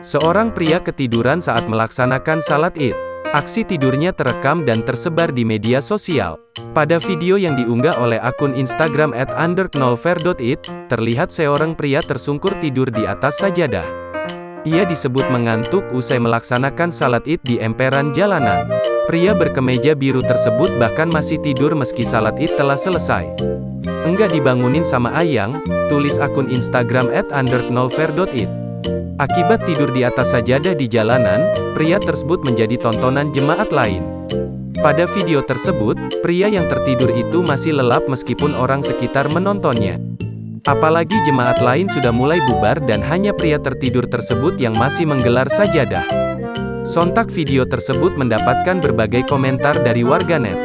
Seorang pria ketiduran saat melaksanakan salat Id. Aksi tidurnya terekam dan tersebar di media sosial. Pada video yang diunggah oleh akun Instagram @_nolver.id, terlihat seorang pria tersungkur tidur di atas sajadah. Ia disebut mengantuk usai melaksanakan salat Id di emperan jalanan. Pria berkemeja biru tersebut bahkan masih tidur meski salat Id telah selesai. "Enggak dibangunin sama Ayang," tulis akun Instagram @_nolver.id. Akibat tidur di atas sajadah di jalanan, pria tersebut menjadi tontonan jemaat lain. Pada video tersebut, pria yang tertidur itu masih lelap meskipun orang sekitar menontonnya. Apalagi jemaat lain sudah mulai bubar dan hanya pria tertidur tersebut yang masih menggelar sajadah. Sontak video tersebut mendapatkan berbagai komentar dari warganet.